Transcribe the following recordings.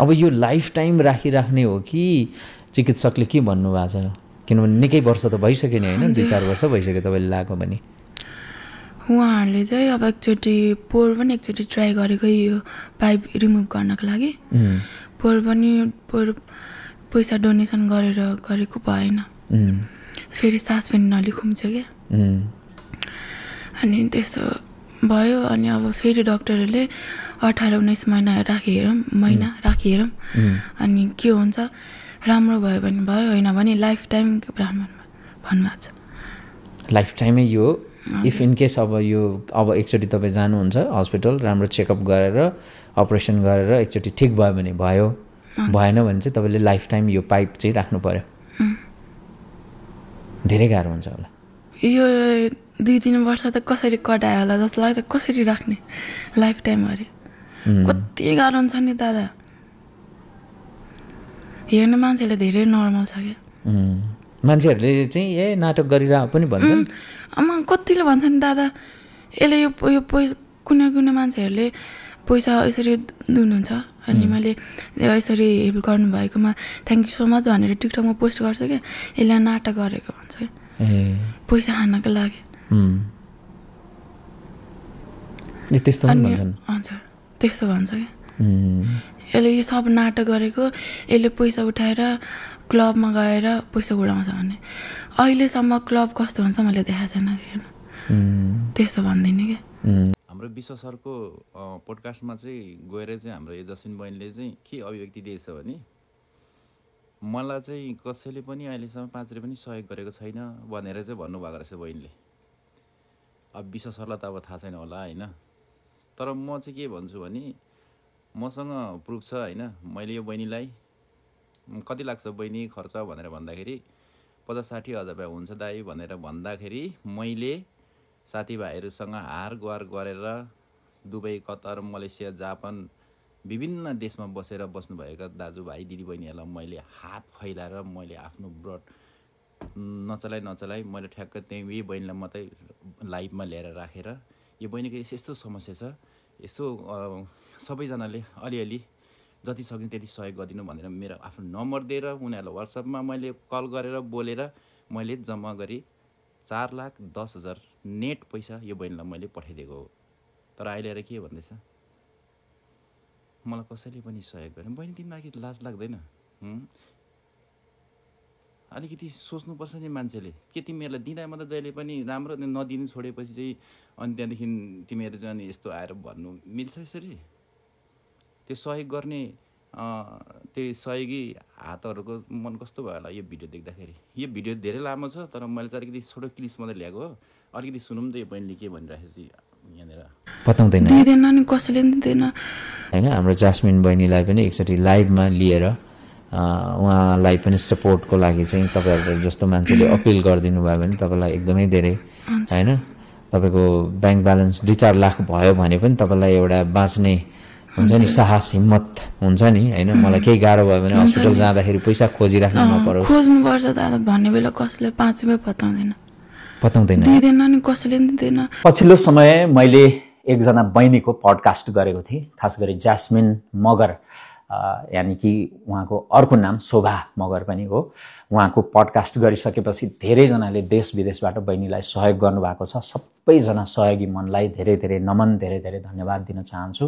अब यो life time राखिराख्ने हो कि चिकित्सकले के भन्नुभएको छ? किनभने निकै वर्ष त भइसक्यो नि होइन, 2-4 वर्ष भइसक्यो तपाईँले लगाएको भने। उहाँहरूले चाहिँ अब एकचोटि पोर पनि एकचोटि ट्राई गरेको यो पाइप रिमुभ गर्नको लागि। पोर पैसा डोनेसन गरेर गरेको भएन, फेरि सास पनि नलिखुम्छ क्या। अनि त्यस्तो भयो। अनि अब फेरि डक्टरहरूले 18-19 महिना राखिहेरौँ अनि के हुन्छ, राम्रो भयो भने भयो, होइन भने लाइफ टाइम भन्नुभएको छ। लाइफ टाइमै यो इफ इन केस अब एकचोटि तपाईँ जानुहुन्छ हस्पिटल, राम्रो चेकअप गरेर अपरेसन गरेर एकचोटि ठिक भयो भने भयो, भएन भने चाहिँ तपाईँले लाइफ टाइम यो पाइप चाहिँ राख्नु पर्यो। धेरै गाह्रो हुन्छ होला यो। 2-3 वर्ष त कसरी कटायो होला जस्तो लाग्छ। कसरी राख्ने लाइफ टाइम अरे? कति गाह्रो हुन्छ नि दादा। हेर्ने मान्छेले धेरै नर्मल छ क्या। मान्छेहरूले चाहिँ नाटक गरिरहेको पनि भन्छन्। कतिले भन्छ नि दादा, यसले यो कुनै मान्छेहरूले पैसा यसरी दिनुहुन्छ अनि मैले यसरी हेल्प गर्नुभएकोमा थ्याङ्क यू सो मच भनेर टिकटकमा पोस्ट गर्छ क्या, यसले नाटक गरेको भन्छ क्या, पैसा खानको लागि। त्यस्तो हजुर त्यस्तो भन्छ क्या। यसले यो सब नाटक गरेको, यसले पैसा उठाएर क्लबमा गएर पैसा उडाउँछ भने। अहिलेसम्म क्लब कस्तो हुन्छ मैले देखाएको छैन, त्यस्तो भन्दिनँ क्या। हाम्रो विश्व सरको पोडकास्टमा चाहिँ गएर चाहिँ हाम्रो जस्मिन बहिनीले चाहिँ के अभिव्यक्ति दिएछ भने, मलाई चाहिँ कसैले पनि अहिलेसम्म 5 रुपियाँ पनि सहयोग गरेको छैन भनेर चाहिँ भन्नुभएको रहेछ बहिनीले। अब विश्व सरलाई त अब थाहा छैन होला होइन, तर म चाहिँ के भन्छु भने मसँग प्रुफ छ होइन। मैले यो बहिनीलाई कति लाग्छ बहिनी खर्च भनेर भन्दाखेरि 50-60 हजार रुपियाँ हुन्छ दाइ भनेर भन्दाखेरि मैले साथीभाइहरूसँग हार गुहार गरेर दुबई, कतर, मलेसिया, जापान विभिन्न देशमा बसेर बस्नुभएका दाजुभाइ दिदीबहिनीहरूलाई मैले हात फैलाएर मैले आफ्नो ब्लड नचलाइ मैले ठ्याक्क त्यही बहिनीलाई मात्रै लाइभमा ल्याएर राखेर यो बहिनीको यस्तो समस्या छ, यसो सबैजनाले अलिअलि जति सक्ने त्यति सहयोग गरिदिनु भनेर मेरो आफ्नो नम्बर दिएर उनीहरूलाई वाट्सएपमा मैले कल गरेर बोलेर मैले जम्मा गरी 4,10,000 नेट पैसा यो बहिनीलाई मैले पठाइदिएको हो। तर अहिले आएर के भन्दैछ, मलाई कसैले पनि सहयोग गरेन। बहिनी तिमीलाई लाज लाग्दैन? अलिकति सोच्नुपर्छ नि मान्छेले। के तिमीहरूलाई दिँदा मात्रै जहिले पनि राम्रो नदिनु छोडेपछि चाहिँ अनि त्यहाँदेखि तिमीहरू चाहिँ अनि यस्तो आएर भन्नु मिल्छ यसरी? त्यो सहयोग गर्ने त्यो सहयोगी हातहरूको मन कस्तो भयो होला यो भिडियो देख्दाखेरि। यो भिडियो धेरै लामो छ तर मैले चाहिँ अलिकति छोटो क्लिप्स मात्रै ल्याएको हो। अलिकति सुनौँ त यो बहिनीले के भनिरहेको छ यहाँनिर। बताउँदैन दिँदैन नि, कसैले पनि दिँदैन होइन। हाम्रो जास्मिन बहिनीलाई पनि एकचोटि लाइभमा लिएर उहाँलाई पनि सपोर्टको लागि चाहिँ तपाईँहरूले जस्तो मान्छेले अपिल गरिदिनु भयो भने तपाईँलाई एकदमै धेरै होइन। तपाईँको ब्याङ्क ब्यालेन्स 2-4 लाख भयो भने पनि तपाईँलाई एउटा बाँच्ने हुन्छ नि साहस हिम्मत हुन्छ नि होइन। मलाई केही गाह्रो भयो भने हस्पिटल जाँदाखेरि पैसा खोजिराख्नु नपरोस्। खोज्नुपर्छ दादा भन्ने बेला कसैले 5 रुपियाँ बताउँदैन दिँदैन नि, कसैले पनि दिँदैन। पछिल्लो समय मैले एकजना बहिनीको पडकास्ट गरेको थिएँ, खास गरी जास्मिन मगर यानि कि उहाँको अर्को नाम शोभा मगर पनि हो। उहाँको पडकास्ट गरिसकेपछि धेरैजनाले देश विदेशबाट बहिनीलाई सहयोग गर्नुभएको छ। सबैजना सहयोगी मनलाई धेरै धेरै नमन, धेरै धेरै धन्यवाद दिन चाहन्छु।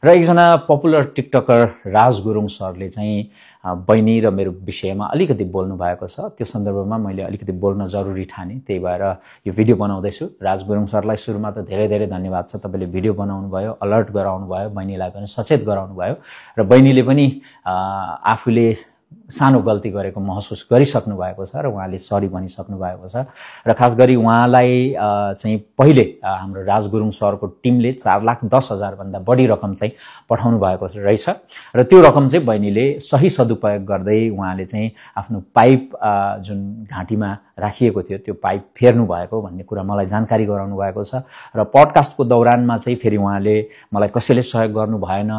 र एकजना पपुलर टिकटकर राज गुरुङ सरले चाहिँ बहिनी र मेरो विषयमा अलिकति बोल्नु भएको छ। त्यो सन्दर्भमा मैले अलिकति बोल्न जरुरी ठाने, त्यही भएर यो भिडियो बनाउँदैछु। राज गुरुङ सरलाई सुरुमा त धेरै धेरै धन्यवाद छ। तपाईँले भिडियो बनाउनु भयो, अलर्ट गराउनु भयो, बहिनीलाई पनि सचेत गराउनु भयो र बहिनीले पनि आफूले सानो गल्ती गरेको महसुस गरिसक्नु भएको छ र उहाँले सरी भनिसक्नु भएको छ। र खास गरी उहाँलाई चाहिँ पहिले हाम्रो राज गुरुङ सरको टिमले 4,10,000 भन्दा बढी रकम चाहिँ पठाउनु भएको रहेछ र त्यो रकम चाहिँ बहिनीले सही सदुपयोग गर्दै उहाँले चाहिँ आफ्नो पाइप जुन घाँटीमा राखिएको थियो त्यो पाइप फेर्नु भएको भन्ने कुरा मलाई जानकारी गराउनु भएको छ। र पडकास्टको दौरानमा चाहिँ फेरि उहाँले मलाई कसैले सहयोग गर्नु भएन,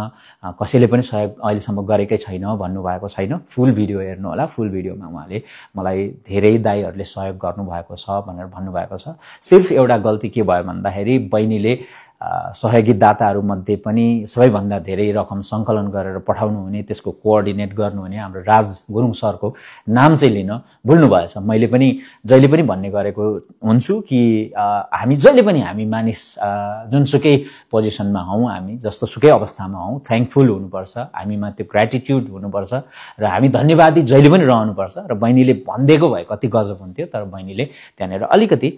कसैले पनि सहयोग अहिलेसम्म गरेकै छैन भन्नुभएको छैन। फुल भिडियो हेर्नु होला, फुल भिडियोमा उहाँले मलाई धेरै दाइहरूले सहयोग गर्नुभएको छ भनेर भन्नुभएको छ। सिर्फ एउटा गल्ती के भयो भन्दाखेरि बहिनीले सहयोगी दाताहरूमध्ये पनि सबैभन्दा धेरै रकम सङ्कलन गरेर पठाउनु हुने, त्यसको कोअर्डिनेट गर्नुहुने हाम्रो राज गुरुङ सरको नाम चाहिँ लिन भुल्नुभएछ। मैले पनि जहिले पनि भन्ने गरेको हुन्छु कि हामी जहिले पनि हामी मानिस जुनसुकै पोजिसनमा हौँ, हामी जस्तो सुकै अवस्थामा हौँ, थ्याङ्कफुल हुनुपर्छ, हामीमा त्यो ग्रेटिट्युड हुनुपर्छ र हामी धन्यवादी जहिले पनि रहनुपर्छ। र बहिनीले भनिदिएको भए कति गजब हुन्थ्यो, तर बहिनीले त्यहाँनिर अलिकति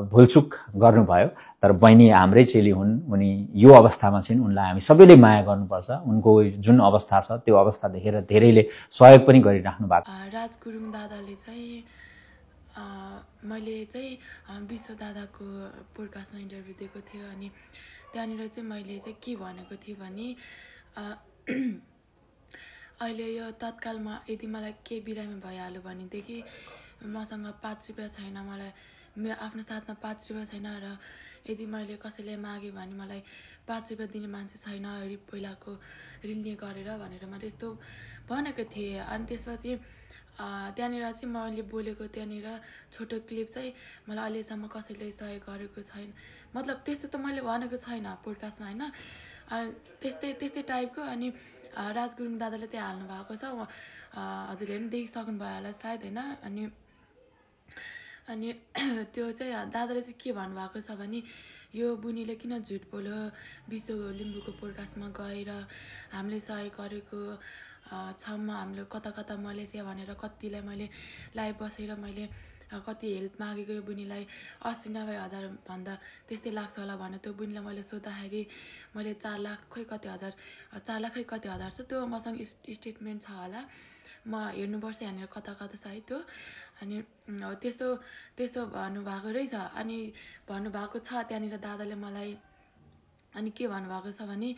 भुलचुक गर्नुभयो। तर बहिनी हाम्रै चेली हुन्, उनी यो अवस्थामा छिन्, उनलाई हामी सबैले माया गर्नुपर्छ। उनको जुन अवस्था छ त्यो अवस्था देखेर धेरैले सहयोग पनि गरिराख्नु भएको। राज गुरुङ दादाले चाहिँ मैले चाहिँ विश्व दादाको पोडकास्टमा इन्टरभ्यू दिएको थियो अनि त्यहाँनिर चाहिँ मैले चाहिँ के भनेको थिएँ भने अहिले यो तत्कालमा यदि मलाई केही बिरामी भइहाल्यो भनेदेखि मसँग 5 रुपियाँ छैन, मलाई आफ्नो साथमा 5 रुपियाँ छैन र यदि मैले कसैले मागेँ भने मलाई 5 रुपियाँ दिने मान्छे छैन, पहिलाको ऋण गरेर भनेर मैले यस्तो भनेको थिएँ। अनि त्यसपछि त्यहाँनिर चाहिँ मैले बोलेको त्यहाँनिर छोटो क्लिप चाहिँ मलाई अहिलेसम्म कसैले सहयोग गरेको छैन, मतलब त्यस्तो त मैले भनेको छैन पोडकास्टमा होइन, त्यस्तै टाइपको। अनि राज गुरुङ दादाले त्यहाँ हाल्नु भएको छ, हजुरले पनि देखिसक्नु भयो होला सायद होइन। अनि त्यो चाहिँ दादाले चाहिँ के भन्नुभएको छ भने यो बुनीले किन झुट बोल्यो, विश्व लिम्बूको पोडकास्टमा गएर हामीले सहयोग गरेको छौँ, हामीले कता कता मलेसिया भनेर कतिलाई मैले लाइभ बसेर मैले कति हेल्प मागेको यो बुनीलाई 80-90 हजार भन्दा त्यस्तै लाग्छ होला भने त्यो बुनीलाई मैले सोद्धाखेरि मैले 4 लाख खै कति हजार 4 लाख खै कति हजार छ, त्यो मसँग स्टेटमेन्ट छ होला, म हेर्नुपर्छ यहाँनिर कता कता छ है त्यो। अनि त्यस्तो भन्नुभएको रहेछ। अनि भन्नुभएको छ त्यहाँनिर दादाले मलाई। अनि के भन्नुभएको छ भने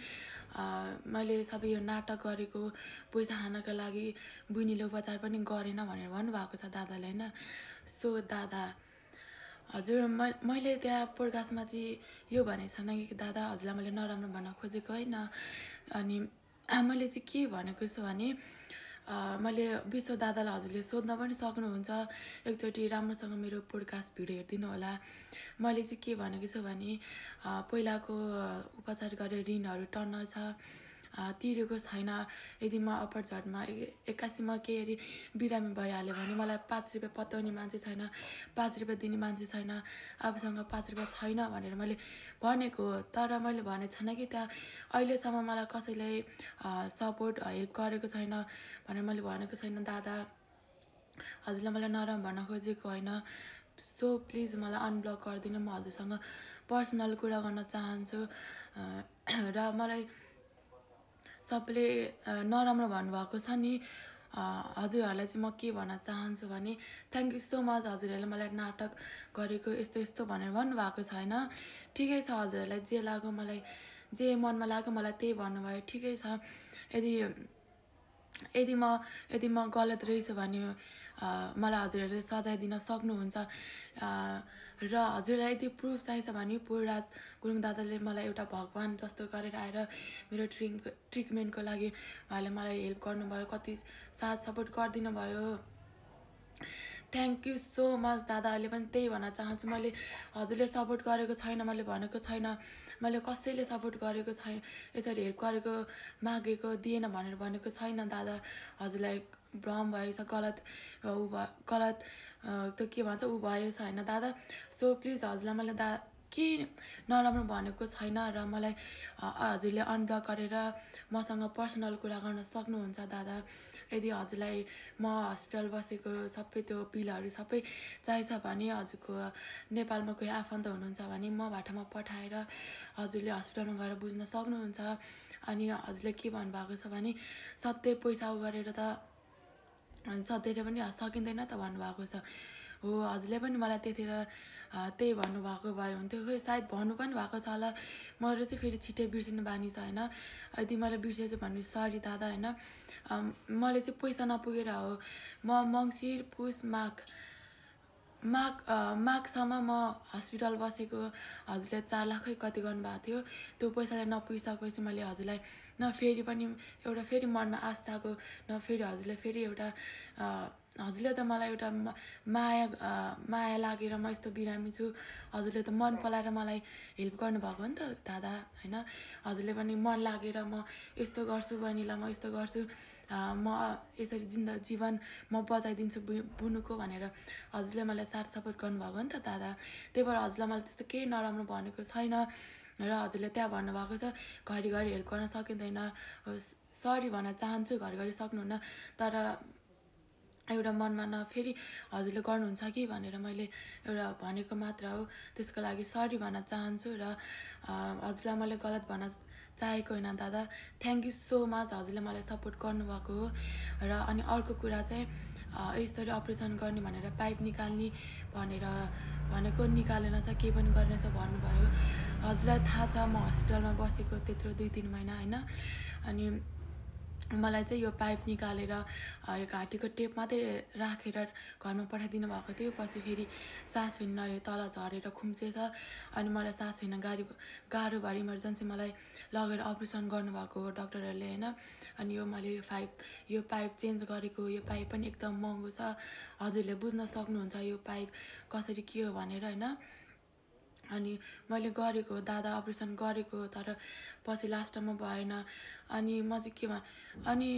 मैले सबै यो नाटक गरेको पैसा खानको लागि बुनीले उपचार पनि गरेन भनेर भन्नुभएको छ दादाले होइन। सो दादा हजुर मैले त्यहाँ पोडकास्टमा चाहिँ यो भनेको छैन कि दादा हजुरलाई मैले नराम्रो भन्न खोजेको होइन। अनि मैले चाहिँ के भनेको छु भने मैले विश्व दादालाई हजुरले सोध्न पनि सक्नुहुन्छ, एकचोटि राम्रोसँग मेरो पोडकास्ट भिडियो हेरिदिनु होला। मैले चाहिँ के भनेको छु भने पहिलाको उपचार गरेर ऋणहरू टन्न छ, तिरेको छैन। यदि म अपरझटमा 81मा केही बिरामी भइहाल्यो भने मलाई 5 रुपियाँ पत्याउने मान्छे छैन, 5 रुपियाँ दिने मान्छे छैन, आफूसँग 5 रुपियाँ छैन भनेर मैले भनेको। तर मैले भनेको छैन कि त्यहाँ अहिलेसम्म मलाई कसैले सपोर्ट हेल्प गरेको छैन भनेर मैले भनेको छैन दादा, हजुरलाई मलाई नराम्रो भन्न खोजेको होइन। सो प्लिज मलाई अनब्लक गरिदिनु, म हजुरसँग पर्सनल कुरा गर्न चाहन्छु। र मलाई सबले नराम्रो भन्नुभएको छ नि, हजुरहरूलाई चाहिँ म के भन्न चाहन्छु भने थ्याङ्क यू सो मच, हजुरहरूले मलाई नाटक गरेको यस्तो भनेर भन्नुभएको छ होइन। ठिकै छ, हजुरहरूलाई जे लाग्यो मलाई जे मनमा लाग्यो मलाई त्यही भन्नुभयो, ठिकै छ। यदि म गलत रहेछु भने मलाई हजुरहरूले सजाय दिन सक्नुहुन्छ। र हजुरलाई यदि प्रुफ चाहिन्छ भने राज गुरुङ दादाले मलाई एउटा भगवान जस्तो गरेर आएर मेरो ट्रिटमेन्टको लागि उहाँले मलाई हेल्प गर्नुभयो, कति साथ सपोर्ट गरिदिनु भयो। थ्याङ्क यू सो मच दादा। अहिले पनि त्यही भन्न चाहन्छु, मैले हजुरले सपोर्ट गरेको छैन, मैले भनेको छैन, मैले कसैले सपोर्ट गरेको छैन, यसरी हेल्प गरेको मागेको दिएन भनेर भनेको छैन दादा। हजुरलाई भ्रम भएछ, गलत त्यो के भन्छ ऊ भएछ होइन दादा। सो प्लिज हजुरलाई मैले के नराम्रो भनेको छैन र मलाई हजुरले अनब्लक गरेर मसँग पर्सनल कुरा गर्न सक्नुहुन्छ दादा। यदि हजुरलाई म हस्पिटल बसेको सबै त्यो बिलहरू सबै चाहिन्छ भने हजुरको नेपालमा कोही आफन्त हुनुहुन्छ भने म बाटामा पठाएर हजुरले हस्पिटलमा गएर बुझ्न सक्नुहुन्छ। अनि हजुरले के भन्नुभएको छ भने सधैँ पैसा गरेर त सधैँ पनि सकिँदैन त भन्नुभएको छ। हो, हजुरले पनि मलाई त्यतिखेर त्यही भन्नुभएको भए हुन्थ्यो, खोइ सायद भन्नु पनि भएको छ होला। मेरो चाहिँ फेरि छिट्टै बिर्सिनु बानी छ होइन। यदि मैले बिर्सेछु भने सरी दादा होइन। मैले चाहिँ पैसा नपुगेर हो, म मङ्सिर पुस माघ माघसम्म म हस्पिटल बसेको। हजुरले 4 लाखै कति गर्नुभएको थियो, त्यो पैसाले नपुगिसकेपछि मैले हजुरलाई फेरि पनि एउटा फेरि मनमा आश जागो, फेरि हजुरले फेरि एउटा हजुरले त मलाई एउटा माया लागेर म यस्तो बिरामी छु, हजुरले त मन पलाएर मलाई हेल्प गर्नुभएको हो नि त दादा होइन। हजुरले पनि मन लागेर म यस्तो गर्छु बहिनीलाई, म यस्तो गर्छु, म यसरी जीवन म बचाइदिन्छु बुनुको भनेर हजुरले मलाई साथ सपोर्ट गर्नुभएको हो नि त दादा। त्यही भएर हजुरलाई मैले त्यस्तो केही नराम्रो भनेको छैन र हजुरले त्यहाँ भन्नुभएको छ घरिघरि हेल्प गर्न सकिँदैन, सरी भन्न चाहन्छु, घरिघरि सक्नुहुन्न, तर एउटा मनमा फेरि हजुरले गर्नुहुन्छ कि भनेर मैले एउटा भनेको मात्र हो। त्यसको लागि सरी भन्न चाहन्छु र हजुरलाई मैले गलत भन्न चाहेको होइन दादा। थ्याङ्क यू सो मच, हजुरले मलाई सपोर्ट गर्नुभएको हो। र अनि अर्को कुरा चाहिँ यसरी अपरेसन गर्ने भनेर पाइप निकाल्ने भनेको निकालेन छ, केही पनि गरेन छ भन्नुभयो। हजुरलाई थाहा छ म हस्पिटलमा बसेको त्यत्रो 2-3 महिना होइन। अनि मलाई चाहिँ यो पाइप निकालेर यो घाँटीको टेप मात्रै राखेर घरमा पठाइदिनु भएको थियो। पछि फेरि सास फेर्न तल झरेर खुम्चेछ, अनि मलाई सास फेर्न गाह्रो भएर इमर्जेन्सी मलाई लगेर अपरेसन गर्नुभएको हो डक्टरहरूले होइन। अनि यो मैले यो पाइप चेन्ज गरेको, यो पाइप पनि एकदम महँगो छ, हजुरले बुझ्न सक्नुहुन्छ यो पाइप कसरी के हो भनेर होइन। अनि मैले गरेको दादा अपरेसन गरेको, तर पछि लास्टमा भएन। अनि म चाहिँ के अनि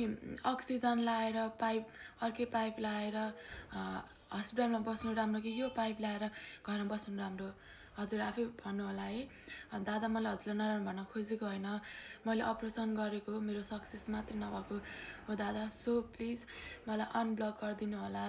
अक्सिजन लाएर अर्कै पाइप लाएर हस्पिटलमा बस्नु राम्रो कि यो पाइप लाएर घरमा बस्नु राम्रो? हजुर आफै भन्नु होला है दादा। मलाई हजुरलाई नराम्रो भन्न खोजेको होइन, मैले अपरेसन गरेको, मेरो सक्सेस मात्रै नभएको हो दादा। सो प्लिज मलाई अनब्लक गरिदिनु होला।